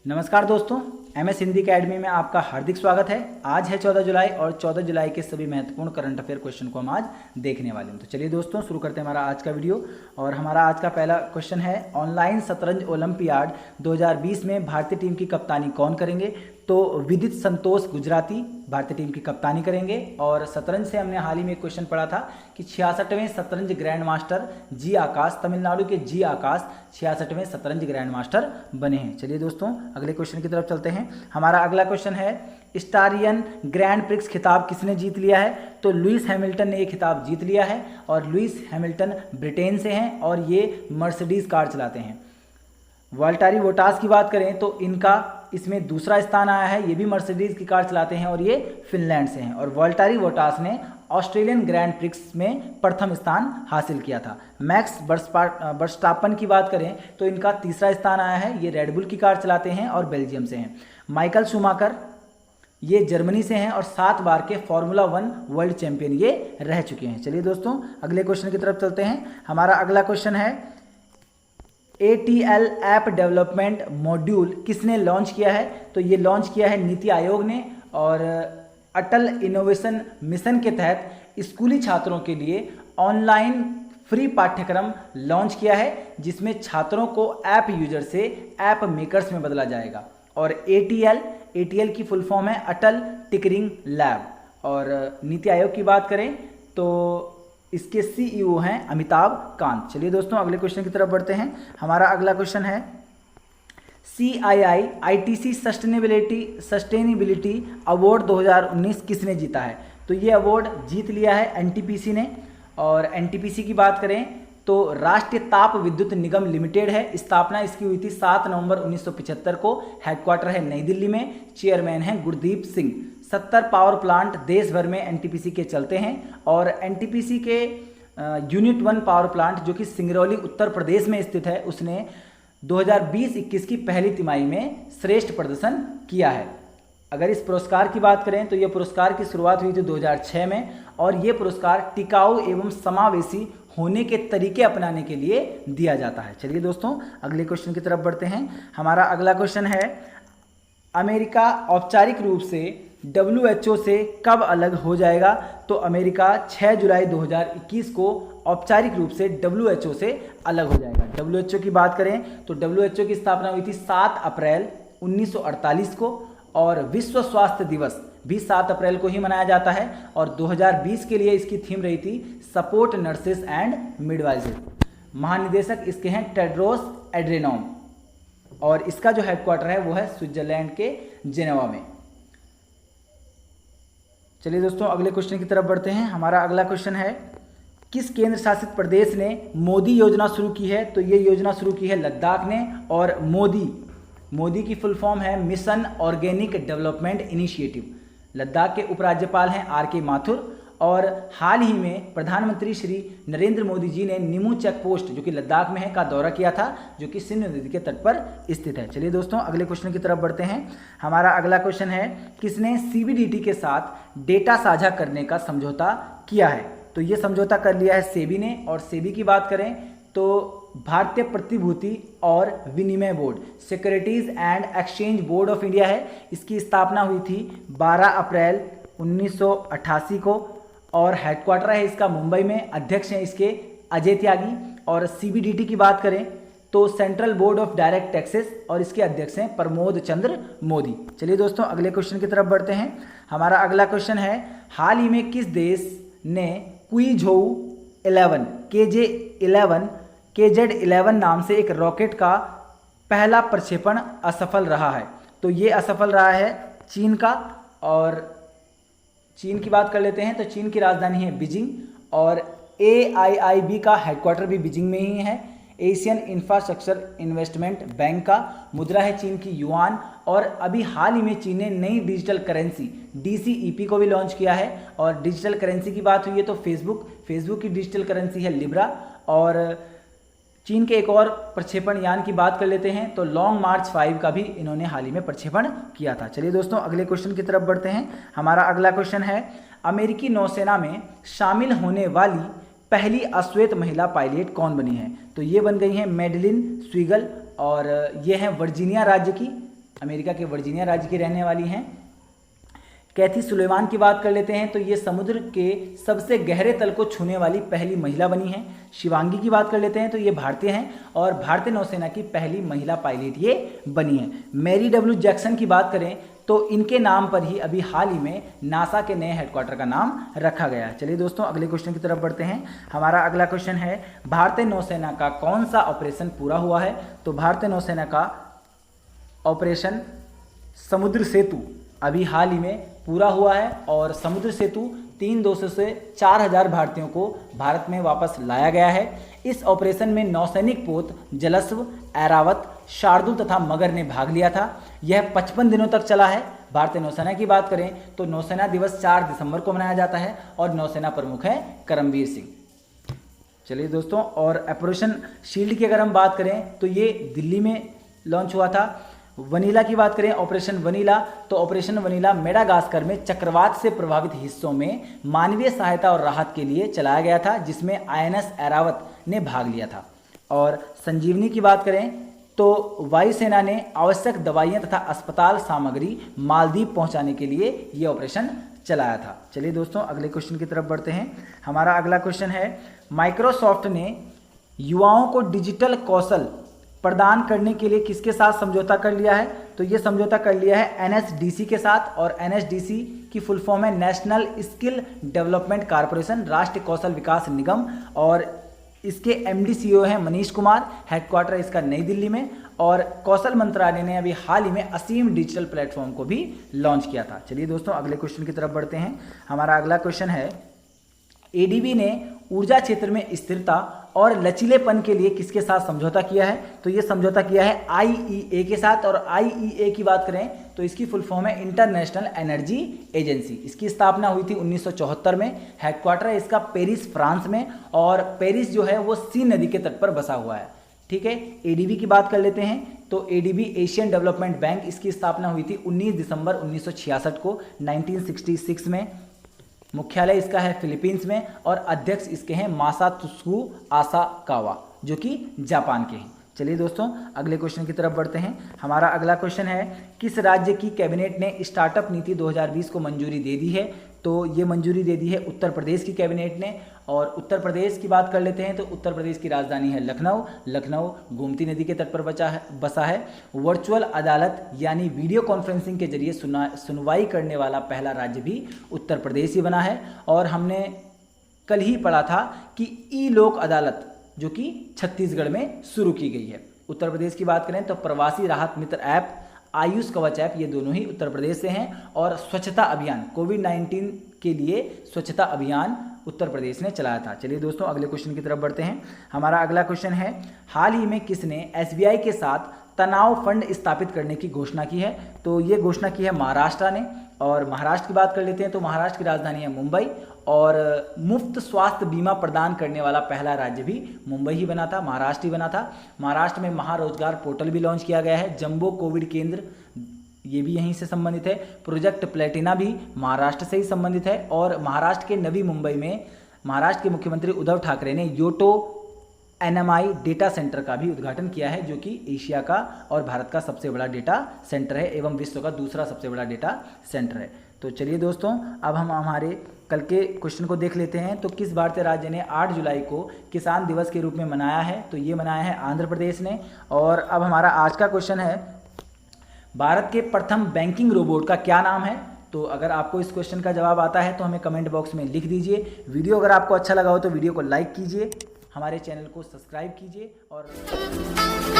नमस्कार दोस्तों, MS Hindi academy में आपका हार्दिक स्वागत है। आज है 14 जुलाई और 14 जुलाई के सभी महत्वपूर्ण करंट अफेयर क्वेश्चन को हम आज देखने वाले हैं। तो चलिए दोस्तों शुरू करते हैं हमारा आज का वीडियो। और हमारा आज का पहला क्वेश्चन है, ऑनलाइन शतरंज ओलंपियाड 2020 में भारतीय टीम की कप्तानी कौन करेंगे? तो विदित संतोष गुजराती भारतीय टीम की कप्तानी करेंगे। और शतरंज से हमने हाल ही में एक क्वेश्चन पढ़ा था कि 66वें शतरंज ग्रैंड मास्टर जी आकाश, तमिलनाडु के जी आकाश 66वें शतरंज ग्रैंड मास्टर बने हैं। चलिए दोस्तों अगले क्वेश्चन की तरफ चलते हैं। हमारा अगला क्वेश्चन है, स्टारियन ग्रैंड प्रिक्स खिताब किसने जीत लिया है? तो लुइस हैमिल्टन ने ये खिताब जीत लिया है। और लुइस हैमिल्टन ब्रिटेन से हैं और ये मर्सिडीज कार चलाते हैं। वाल्टेरी बोटास की बात करें तो इनका इसमें दूसरा स्थान आया है, ये भी मर्सिडीज की कार चलाते हैं और ये फिनलैंड से हैं। और वाल्टेरी बोटास ने ऑस्ट्रेलियन ग्रैंड प्रिक्स में प्रथम स्थान हासिल किया था। मैक्स वर्स्टापन की बात करें तो इनका तीसरा स्थान आया है, ये रेडबुल की कार चलाते हैं और बेल्जियम से हैं। माइकल शूमाकर ये जर्मनी से हैं और 7 बार के फार्मूला 1 वर्ल्ड चैंपियन ये रह चुके हैं। चलिए दोस्तों अगले क्वेश्चन की तरफ चलते हैं। हमारा अगला क्वेश्चन है, ATL ऐप डेवलपमेंट मॉड्यूल किसने लॉन्च किया है? तो ये लॉन्च किया है नीति आयोग ने। और अटल इनोवेशन मिशन के तहत स्कूली छात्रों के लिए ऑनलाइन फ्री पाठ्यक्रम लॉन्च किया है, जिसमें छात्रों को ऐप यूजर से ऐप मेकर्स में बदला जाएगा। और ATL की फुल फॉर्म है अटल टिकरिंग लैब। और नीति आयोग की बात करें तो इसके CEO हैं अमिताभ कांत। चलिए दोस्तों अगले क्वेश्चन की तरफ बढ़ते हैं। हमारा अगला क्वेश्चन है, CII ITC सस्टेनेबिलिटी अवार्ड 2019 किसने जीता है? तो ये अवार्ड जीत लिया है NTPC ने। और NTPC की बात करें तो राष्ट्रीय ताप विद्युत निगम लिमिटेड है। स्थापना इसकी हुई थी 7 नवंबर 1975 को। हेडक्वार्टर है नई दिल्ली में। चेयरमैन हैं गुरदीप सिंह। 70 पावर प्लांट देश भर में NTPC के चलते हैं। और NTPC के यूनिट 1 पावर प्लांट जो कि सिंगरौली उत्तर प्रदेश में स्थित है, उसने 2020-21 की पहली तिमाही में श्रेष्ठ प्रदर्शन किया है। अगर इस पुरस्कार की बात करें तो यह पुरस्कार की शुरुआत हुई थी 2006 में। और ये पुरस्कार टिकाऊ एवं समावेशी होने के तरीके अपनाने के लिए दिया जाता है। चलिए दोस्तों अगले क्वेश्चन की तरफ बढ़ते हैं। हमारा अगला क्वेश्चन है, अमेरिका औपचारिक रूप से WHO से कब अलग हो जाएगा? तो अमेरिका 6 जुलाई 2021 को औपचारिक रूप से WHO से अलग हो जाएगा। WHO की बात करें तो WHO की स्थापना हुई थी 7 अप्रैल 1948 को। और विश्व स्वास्थ्य दिवस भी 7 अप्रैल को ही मनाया जाता है। और 2020 के लिए इसकी थीम रही थी सपोर्ट नर्सेस एंड मिडवाइजर्स। महानिदेशक इसके हैं टेड्रोस एड्रेनॉम। और इसका जो हेडक्वार्टर है वो है स्विट्जरलैंड के जेनेवा में। चलिए दोस्तों अगले क्वेश्चन की तरफ बढ़ते हैं। हमारा अगला क्वेश्चन है, किस केंद्र शासित प्रदेश ने मोदी योजना शुरू की है? तो ये योजना शुरू की है लद्दाख ने। और मोदी की फुल फॉर्म है mission organic development initiative. Ladakh के उपराज्यपाल हैं RK माथुर। और हाल ही में प्रधानमंत्री श्री नरेंद्र मोदी जी ने निमू चेक पोस्ट जो कि लद्दाख में है का दौरा किया था, जो कि सिंधु नदी के तट पर स्थित है। चलिए दोस्तों अगले क्वेश्चन की तरफ बढ़ते हैं। हमारा अगला क्वेश्चन है, किसने CBDT के साथ डेटा साझा करने का समझौता किया है? तो ये समझौता कर लिया है सेबी ने। और सेबी की बात करें तो भारतीय प्रतिभूति और विनिमय board, securities and exchange board of India है। इसकी स्थापना हुई थी 12 अप्रैल 1988 को। और हेडक्वार्टर है इसका मुंबई में। अध्यक्ष हैं इसके अजय त्यागी। और CBDT की बात करें तो central board of direct taxes, और इसके अध्यक्ष हैं प्रमोद चंद्र मोदी। चलिए दोस्तों अगले क्वेश्चन की तरफ बढ़ते हैं। हमारा अगला क्वेश्चन है, हाल ही में किस देश ने क्वीझोउ 11 KZ-11 नाम से एक रॉकेट का पहला प्रक्षेपण असफल रहा है? तो ये असफल रहा है चीन का। और चीन की बात कर लेते हैं तो चीन की राजधानी है बीजिंग। और AIIB का हेडक्वार्टर भी बीजिंग में ही है। एशियन इंफ्रास्ट्रक्चर इन्वेस्टमेंट बैंक का मुद्रा है चीन की युआन। और अभी हाल ही में चीन ने नई डिजिटल करेंसी DCEP को भी लॉन्च किया है। और डिजिटल करेंसी की बात हुई है तो फेसबुक की डिजिटल करेंसी है लिब्रा। और चीन के एक और प्रक्षेपण यान की बात कर लेते हैं तो लॉन्ग मार्च 5 का भी इन्होंने हाल ही में प्रक्षेपण किया था। चलिए दोस्तों अगले क्वेश्चन की तरफ बढ़ते हैं। हमारा अगला क्वेश्चन है, अमेरिकी नौसेना में शामिल होने वाली पहली अश्वेत महिला पायलट कौन बनी है? तो ये बन गई हैं मैडलिन स्वीगल। और ये हैं वर्जीनिया राज्य की अमेरिका के वर्जीनिया राज्य की रहने वाली हैं। कैथी सुलेमान की बात कर लेते हैं तो ये समुद्र के सबसे गहरे तल को छूने वाली पहली महिला बनी हैं। शिवांगी की बात कर लेते हैं तो ये भारतीय हैं और भारतीय नौसेना की पहली महिला पायलट ये बनी है। मैरी डब्ल्यू जैक्सन की बात करें तो इनके नाम पर ही अभी हाल ही में नासा के नए हेडक्वार्टर का नाम रखा गया है। चलिए दोस्तों अगले क्वेश्चन की तरफ बढ़ते हैं। हमारा अगला क्वेश्चन है भारतीय नौसेना का कौन सा ऑपरेशन पूरा हुआ है? तो भारतीय नौसेना का ऑपरेशन समुद्र सेतु अभी हाल ही में पूरा हुआ है और समुद्र सेतु 3-200 से 4000 भारतीयों को भारत में वापस लाया गया है। इस ऑपरेशन में नौसैनिक पोत जलस्व, ऐरावत, शार्दुल तथा मगर ने भाग लिया था। यह 55 दिनों तक चला है। भारतीय नौसेना की बात करें तो नौसेना दिवस 4 दिसंबर को मनाया जाता है और नौसेना प्रमुख है करमबीर सिंह। चलिए दोस्तों, और ऑपरेशन शील्ड की अगर हम बात करें तो ये दिल्ली में लॉन्च हुआ था। वनीला की बात करें, ऑपरेशन वनीला, तो ऑपरेशन वनीला मेडागास्कर में चक्रवात से प्रभावित हिस्सों में मानवीय सहायता और राहत के लिए चलाया गया था, जिसमें INS ऐरावत ने भाग लिया था। और संजीवनी की बात करें तो वायुसेना ने आवश्यक दवाइयां तथा अस्पताल सामग्री मालदीव पहुंचाने के लिए यह ऑपरेशन चलाया था। चलिए दोस्तों अगले क्वेश्चन की तरफ बढ़ते हैं। हमारा अगला क्वेश्चन है माइक्रोसॉफ्ट ने युवाओं को डिजिटल कौशल प्रदान करने के लिए किसके साथ समझौता कर लिया है? तो ये समझौता कर लिया है NSDC के साथ, और NSDC की फुल फॉर्म है नेशनल स्किल डेवलपमेंट कॉरपोरेशन, राष्ट्रीय कौशल विकास निगम, और इसके MD CEO हैं मनीष कुमार। हेडक्वार्टर इसका नई दिल्ली में, और कौशल मंत्रालय ने अभी हाल ही में असीम डिजिटल प्लेटफॉर्म को भी लॉन्च किया था। चलिए दोस्तों अगले क्वेश्चन की तरफ बढ़ते हैं। हमारा अगला क्वेश्चन है ADB ने ऊर्जा क्षेत्र में स्थिरता और लचीलेपन के लिए किसके साथ समझौता किया है? तो ये समझौता किया है IEA के साथ, और IEA की बात करें तो इसकी फुल फॉर्म है इंटरनेशनल एनर्जी एजेंसी। इसकी स्थापना हुई थी 1974 में। हेडक्वार्टर है इसका पेरिस फ्रांस में, और पेरिस जो है वो सीन नदी के तट पर बसा हुआ है। ठीक है, ADB की बात कर लेते हैं तो ADB एशियन डेवलपमेंट बैंक, इसकी स्थापना हुई थी 19 दिसंबर 1966 को 1966 में। मुख्यालय इसका है फिलीपींस में, और अध्यक्ष इसके हैं मासात्सुको आसाकावा जो कि जापान के हैं। चलिए दोस्तों अगले क्वेश्चन की तरफ बढ़ते हैं। हमारा अगला क्वेश्चन है किस राज्य की कैबिनेट ने स्टार्टअप नीति 2020 को मंजूरी दे दी है? तो ये मंजूरी दे दी है उत्तर प्रदेश की कैबिनेट ने। और उत्तर प्रदेश की बात कर लेते हैं तो उत्तर प्रदेश की राजधानी है लखनऊ। लखनऊ गोमती नदी के तट पर बसा है। वर्चुअल अदालत यानी वीडियो कॉन्फ्रेंसिंग के जरिए सुनवाई करने वाला पहला राज्य भी उत्तर प्रदेश ही बना है। और हमने कल ही पढ़ा था कि ई-लोक अदालत जो कि छत्तीसगढ़ में शुरू की गई है। उत्तर प्रदेश की बात करें तो प्रवासी राहत मित्र ऐप, आयुष कवच ऐप, ये दोनों ही उत्तर प्रदेश से हैं। और स्वच्छता अभियान, कोविड-19 के लिए स्वच्छता अभियान उत्तर प्रदेश ने चलाया था। चलिए दोस्तों अगले क्वेश्चन की तरफ बढ़ते हैं। हमारा अगला क्वेश्चन है हाल ही में किसने SBI के साथ तनाव फंड स्थापित करने की घोषणा की है? तो ये घोषणा की है महाराष्ट्र ने। और महाराष्ट्र की बात कर लेते हैं तो महाराष्ट्र की राजधानी है मुंबई, और मुफ्त स्वास्थ्य बीमा प्रदान करने वाला पहला राज्य भी मुंबई ही बना था, महाराष्ट्र ही बना था। महाराष्ट्र में महारोजगार पोर्टल भी लॉन्च किया गया है। जंबो कोविड केंद्र ये भी यहीं से संबंधित है। प्रोजेक्ट प्लेटिना भी महाराष्ट्र से ही संबंधित है। और महाराष्ट्र के नवी मुंबई में महाराष्ट्र के मुख्यमंत्री उद्धव ठाकरे ने योटो NMI डेटा सेंटर का भी उद्घाटन किया है, जो कि एशिया का और भारत का सबसे बड़ा डेटा सेंटर है एवं विश्व का दूसरा सबसे बड़ा डेटा सेंटर है। तो चलिए दोस्तों अब हम हमारे कल के क्वेश्चन को देख लेते हैं। तो किस भारतीय राज्य ने 8 जुलाई को किसान दिवस के रूप में मनाया है? तो ये मनाया है आंध्र प्रदेश ने। और अब हमारा आज का क्वेश्चन है भारत के प्रथम बैंकिंग रोबोट का क्या नाम है? तो अगर आपको इस क्वेश्चन का जवाब आता है तो हमें कमेंट बॉक्स में लिख दीजिए। वीडियो अगर आपको अच्छा लगा हो तो वीडियो को लाइक कीजिए, हमारे चैनल को सब्सक्राइब कीजिए और